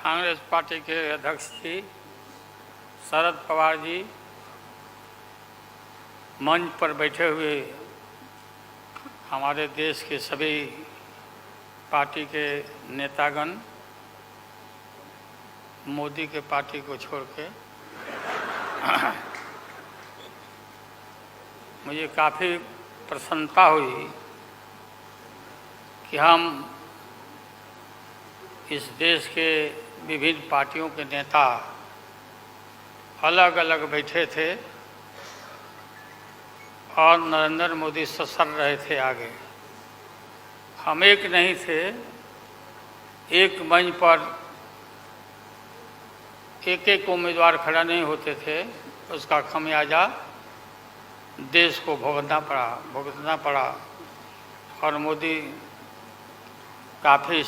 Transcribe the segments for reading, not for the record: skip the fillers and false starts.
Congress party के अध्यक्ष जी शरद पवार जी, मंच पर बैठे हुए हमारे देश के सभी पार्टी के नेतागण, मोदी के पार्टी को छोड़ के मुझे काफ़ी प्रसन्नता हुई कि हम इस देश के विभिन्न पार्टियों के नेता अलग अलग बैठे थे और नरेंद्र मोदी ससर रहे थे आगे। हम एक नहीं थे, एक मंच पर एक एक उम्मीदवार खड़ा नहीं होते थे, उसका खमियाजा देश को भुगतना पड़ा और मोदी काफ़ी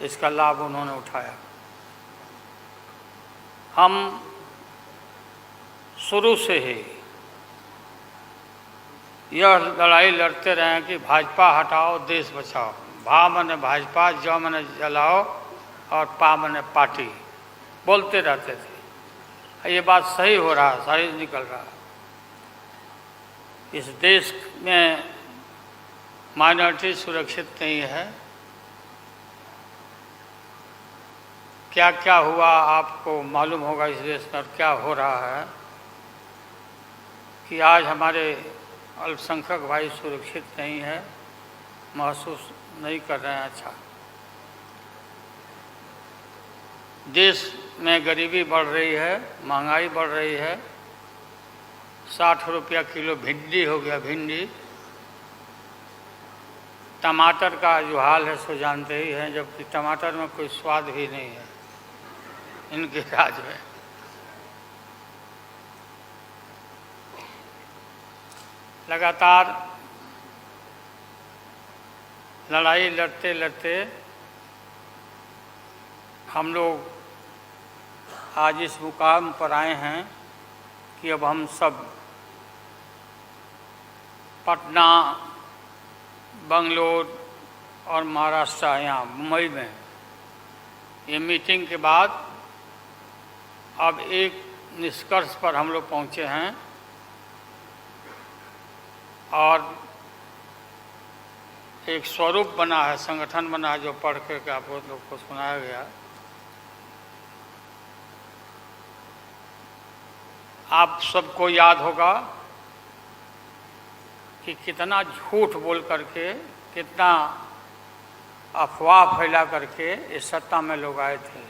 इसका लाभ उन्होंने उठाया। हम शुरू से ही यह लड़ाई लड़ते रहे हैं कि भाजपा हटाओ देश बचाओ। भा मने भाजपा, ज मने जलाओ और पा मने पार्टी बोलते रहते थे। ये बात सही हो रहा, सही निकल रहा। इस देश में माइनॉरिटी सुरक्षित नहीं है। क्या क्या हुआ आपको मालूम होगा इस देश में, और क्या हो रहा है कि आज हमारे अल्पसंख्यक भाई सुरक्षित नहीं है, महसूस नहीं कर रहे हैं। अच्छा, देश में गरीबी बढ़ रही है, महंगाई बढ़ रही है। 60 रुपया किलो भिंडी हो गया, भिंडी। टमाटर का जो हाल है सो जानते ही हैं, जबकि टमाटर में कोई स्वाद भी नहीं है इनके राज में। लगातार लड़ाई लड़ते लड़ते हम लोग आज इस मुकाम पर आए हैं कि अब हम सब पटना, बंगलोर और महाराष्ट्र, यहाँ मुंबई में ये मीटिंग के बाद अब एक निष्कर्ष पर हम लोग पहुँचे हैं और एक स्वरूप बना है, संगठन बना है, जो पढ़ करके आप लोग को सुनाया गया। आप सबको याद होगा कि कितना झूठ बोल करके, कितना अफवाह फैला करके इस सत्ता में लोग आए थे।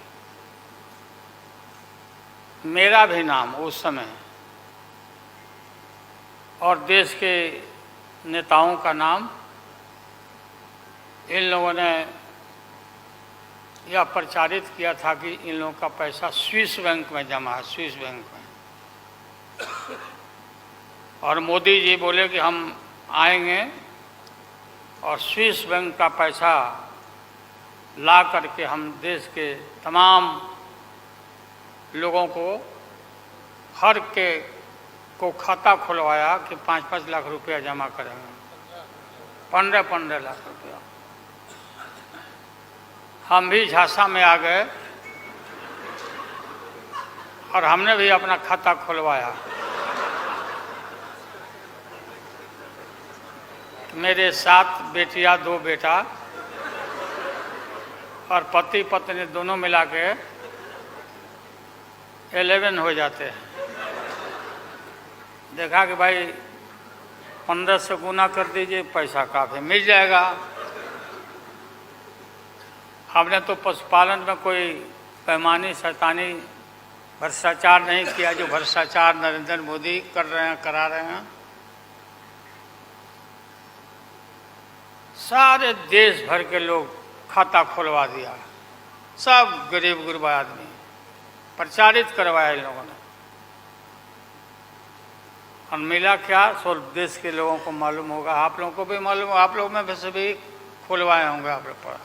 मेरा भी नाम उस समय और देश के नेताओं का नाम, इन लोगों ने यह प्रचारित किया था कि इन लोगों का पैसा स्विस बैंक में जमा है, स्विस बैंक में। और मोदी जी बोले कि हम आएंगे और स्विस बैंक का पैसा ला करके हम देश के तमाम लोगों को, हर के को खाता खुलवाया कि 5-5 लाख रुपया जमा करेंगे, 15-15 लाख रुपया। हम भी झांसा में आ गए और हमने भी अपना खाता खुलवाया। मेरे 7 बेटियां, 2 बेटा और पति पत्नी दोनों मिला के 11 हो जाते हैं। देखा कि भाई 15 से गुना कर दीजिए, पैसा काफ़ी मिल जाएगा। हमने तो पशुपालन में कोई पैमानी शैतानी भ्रष्टाचार नहीं किया, जो भ्रष्टाचार नरेंद्र मोदी कर रहे हैं, करा रहे हैं। सारे देश भर के लोग खाता खुलवा दिया, सब गरीब गुरबा आदमी प्रचारित करवाया इन लोगों ने। और मिला क्या, सो देश के लोगों को मालूम होगा, आप लोगों को भी मालूम होगा, आप लोग में वैसे भी खुलवाए होंगे, आप लोग पढ़ा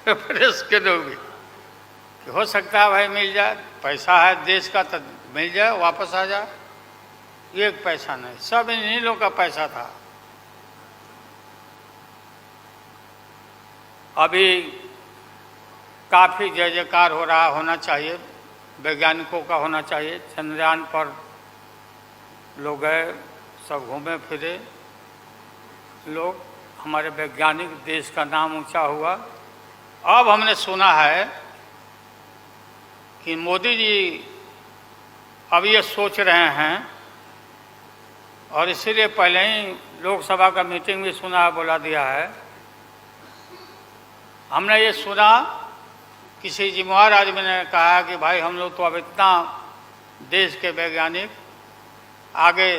प्रेस के लोग भी, कि हो सकता है भाई मिल जाए, पैसा है देश का तो मिल जाए, वापस आ जाए। एक पैसा नहीं, सब इन्हीं लोगों का पैसा था। अभी काफ़ी जय जयकार हो रहा होना चाहिए, वैज्ञानिकों का होना चाहिए। चंद्रयान पर लोग गए, सब घूमे फिरे लोग, हमारे वैज्ञानिक, देश का नाम ऊंचा हुआ। अब हमने सुना है कि मोदी जी अब ये सोच रहे हैं, और इसीलिए पहले ही लोकसभा का मीटिंग भी सुना, बोला दिया है। हमने ये सुना, किसी जिम्मेवार आदमी ने कहा कि भाई हम लोग तो अब इतना देश के वैज्ञानिक आगे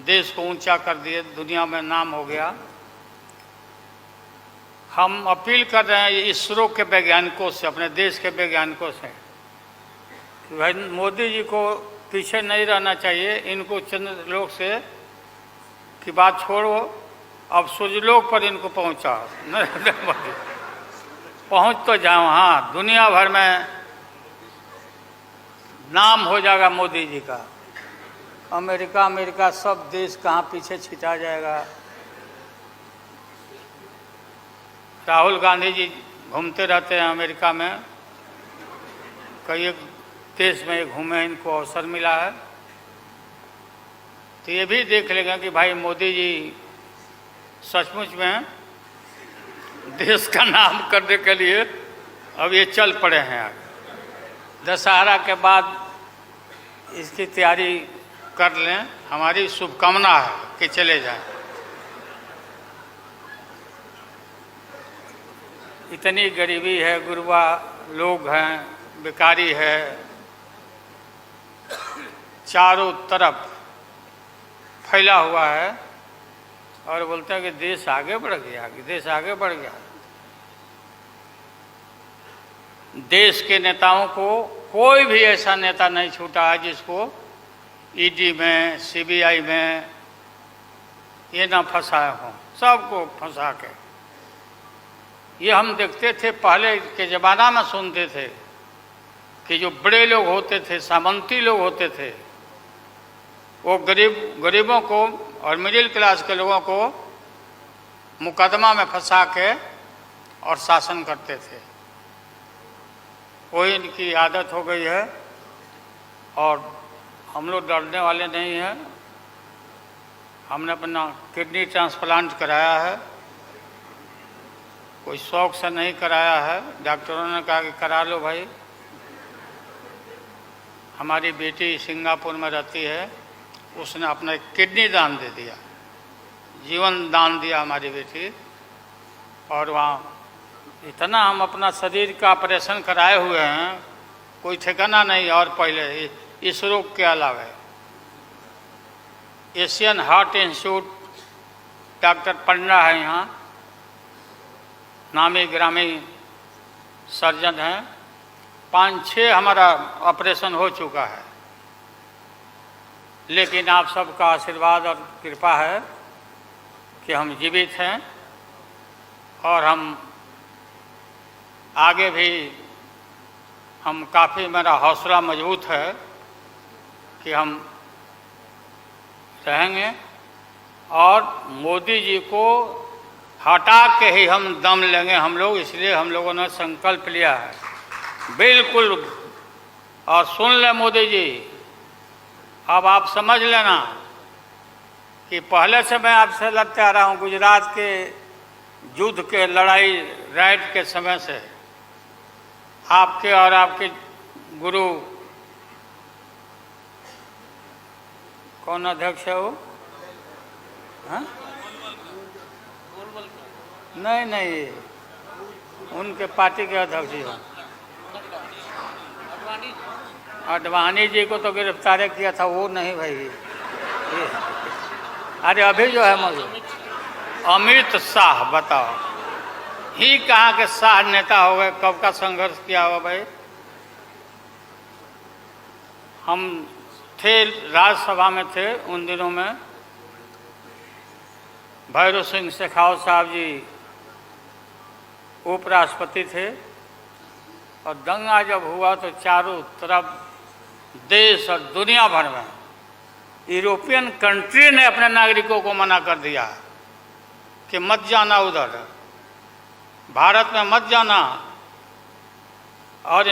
देश को ऊंचा कर दिए, दुनिया में नाम हो गया। हम अपील कर रहे हैं इसरो के वैज्ञानिकों से, अपने देश के वैज्ञानिकों से, कि भाई मोदी जी को पीछे नहीं रहना चाहिए। इनको चंद्रलोक से की बात छोड़ो, अब सूर्यलोक पर इनको पहुंचाओ। नरेंद्र मोदी पहुंच तो जाओ, हाँ, दुनिया भर में नाम हो जाएगा मोदी जी का। अमेरिका सब देश कहाँ पीछे छिटा जाएगा। राहुल गांधी जी घूमते रहते हैं अमेरिका में, कई देश में घूमे, इनको अवसर मिला है। तो ये भी देख लेगा कि भाई मोदी जी सचमुच में देश का नाम करने के लिए अब ये चल पड़े हैं। दशहरा के बाद इसकी तैयारी कर लें, हमारी शुभकामना है कि चले जाएं। इतनी गरीबी है, गुरबा लोग हैं, बेकारी है, चारों तरफ फैला हुआ है, और बोलते हैं कि देश आगे बढ़ गया, कि देश आगे बढ़ गया। देश के नेताओं को कोई भी ऐसा नेता नहीं छूटा है जिसको ईडी में, सीबीआई में ये ना फंसाए हों, सबको फंसा के। ये हम देखते थे, पहले के ज़माना में सुनते थे कि जो बड़े लोग होते थे, सामंती लोग होते थे, वो गरीबों को और मिडिल क्लास के लोगों को मुकदमा में फंसा के और शासन करते थे। वही इनकी आदत हो गई है, और हम लोग डरने वाले नहीं हैं। हमने अपना किडनी ट्रांसप्लांट कराया है, कोई शौक से नहीं कराया है। डॉक्टरों ने कहा कि करा लो भाई। हमारी बेटी सिंगापुर में रहती है, उसने अपना किडनी दान दे दिया, जीवन दान दिया हमारी बेटी। और वहाँ इतना हम अपना शरीर का ऑपरेशन कराए हुए हैं, कोई ठिकाना नहीं। और पहले इस रोग के अलावा एशियन हार्ट इंस्टीट्यूट, डॉक्टर पंडा है यहाँ, नामी ग्रामी सर्जन हैं, 5-6 हमारा ऑपरेशन हो चुका है। लेकिन आप सबका आशीर्वाद और कृपा है कि हम जीवित हैं, और हम आगे भी हम काफ़ी, मेरा हौसला मजबूत है कि हम रहेंगे, और मोदी जी को हटा के ही हम दम लेंगे हम लोग। इसलिए हम लोगों ने संकल्प लिया है, बिल्कुल। और सुन ले मोदी जी, अब आप समझ लेना कि पहले से मैं आपसे लड़ते आ रहा हूँ, गुजरात के युद्ध के लड़ाई राइट के समय से। आपके और आपके गुरु, कौन अध्यक्ष है वो? हाँ? नहीं, उनके पार्टी के अध्यक्ष जी हैं। अडवाणी जी को तो गिरफ्तार किया था, वो नहीं भाई। अरे अभी जो है मौजूद अमित शाह, बताओ, ही कहाँ के शाह नेता हो गए, कब का संघर्ष किया हुआ भाई। हम थे, राज्यसभा में थे उन दिनों में, भैरव सिंह शेखावत साहब जी उपराष्ट्रपति थे, और दंगा जब हुआ तो चारों तरफ देश और दुनिया भर में यूरोपियन कंट्री ने अपने नागरिकों को मना कर दिया कि मत जाना उधर, भारत में मत जाना, और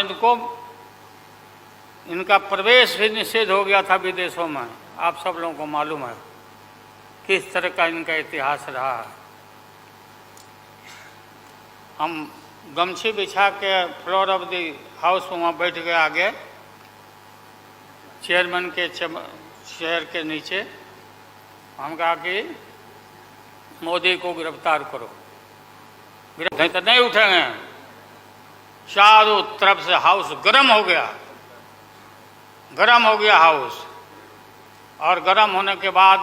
इनका प्रवेश भी निषेध हो गया था विदेशों में। आप सब लोगों को मालूम है किस तरह का इनका इतिहास रहा है। हम गमछी बिछा के फ्लोर ऑफ द हाउस वहाँ बैठ गए आगे चेयरमैन के चेयर के नीचे। हम कहा कि मोदी को गिरफ्तार करो, गिरफ्तार तो नहीं उठेंगे। चारों तरफ से हाउस गर्म हो गया, गर्म हो गया हाउस। और गर्म होने के बाद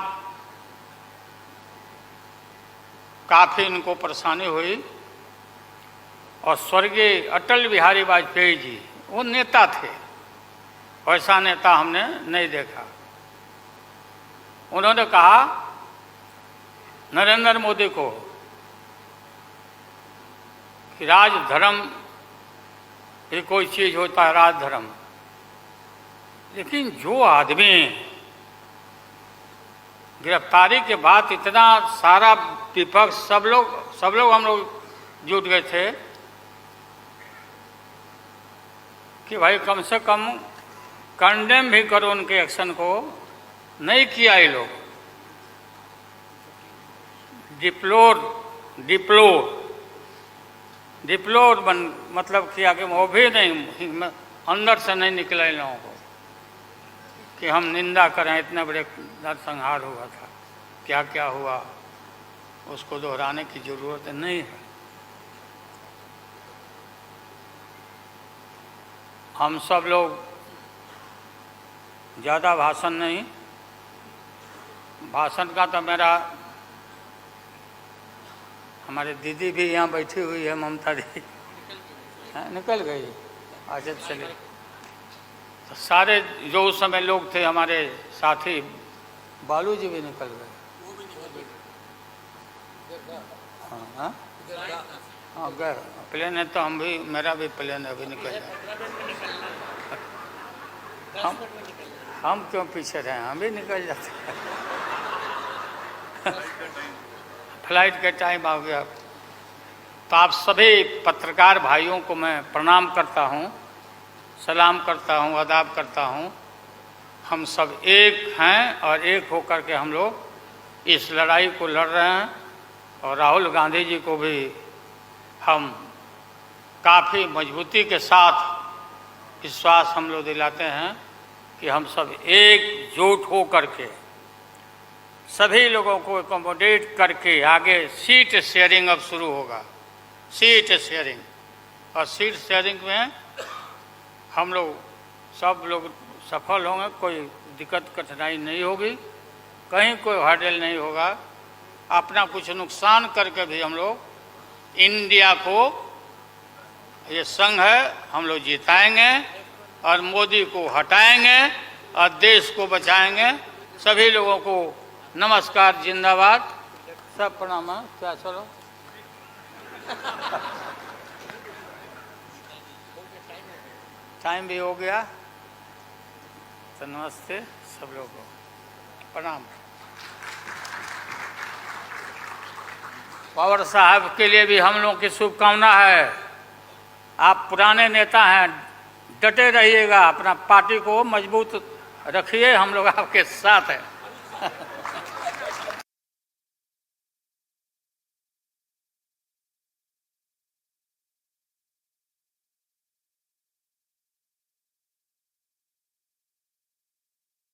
काफ़ी इनको परेशानी हुई। और स्वर्गीय अटल बिहारी वाजपेयी जी वो नेता थे, वैसा नेता हमने नहीं देखा। उन्होंने कहा नरेंद्र मोदी को कि राजधर्म भी कोई चीज़ होता है, राजधर्म। लेकिन जो आदमी गिरफ्तारी के बाद इतना सारा विपक्ष सब लोग हम लोग जुट गए थे कि भाई कम से कम कंडेम भी करो उनके एक्शन को। नहीं किया ये लोग। डिप्लोर मतलब किया कि वो भी नहीं, अंदर से नहीं निकला इन लोगों को कि हम निंदा करें। इतने बड़े नरसंहार हुआ था, क्या क्या हुआ उसको दोहराने की जरूरत नहीं है। हम सब लोग ज़्यादा भाषण नहीं, भाषण का तो मेरा, हमारे दीदी भी यहाँ बैठी हुई है, ममता दी निकल गई। अच्छा चलिए, तो सारे जो उस समय लोग थे हमारे साथी, बालू जी भी निकल गए। हाँ हाँ गए, प्लेन है तो हम भी, मेरा भी प्लेन अभी निकल गया। हम क्यों पीछे रहे, हम भी निकल जाते हैं। फ्लाइट का टाइम आ गया। तो आप सभी पत्रकार भाइयों को मैं प्रणाम करता हूँ, सलाम करता हूँ, आदाब करता हूँ। हम सब एक हैं और एक होकर के हम लोग इस लड़ाई को लड़ रहे हैं। और राहुल गांधी जी को भी हम काफ़ी मजबूती के साथ विश्वास हम लोग दिलाते हैं कि हम सब एकजुट हो करके सभी लोगों को एकोमोडेट करके आगे सीट शेयरिंग अब शुरू होगा। सीट शेयरिंग, और सीट शेयरिंग में हम लोग सब लोग सफल होंगे, कोई दिक्कत कठिनाई नहीं होगी, कहीं कोई हर्डल नहीं होगा। अपना कुछ नुकसान करके भी हम लोग इंडिया को, ये संघ है, हम लोग जिताएंगे और मोदी को हटाएंगे और देश को बचाएंगे। सभी लोगों को नमस्कार, जिंदाबाद, सब प्रणाम। क्या चलो टाइम भी हो गया, तो नमस्ते सब लोगों को, प्रणाम। पवार साहब के लिए भी हम लोगों की शुभकामना है। आप पुराने नेता हैं, डटे रहिएगा, अपना पार्टी को मजबूत रखिए, हम लोग आपके साथ हैं।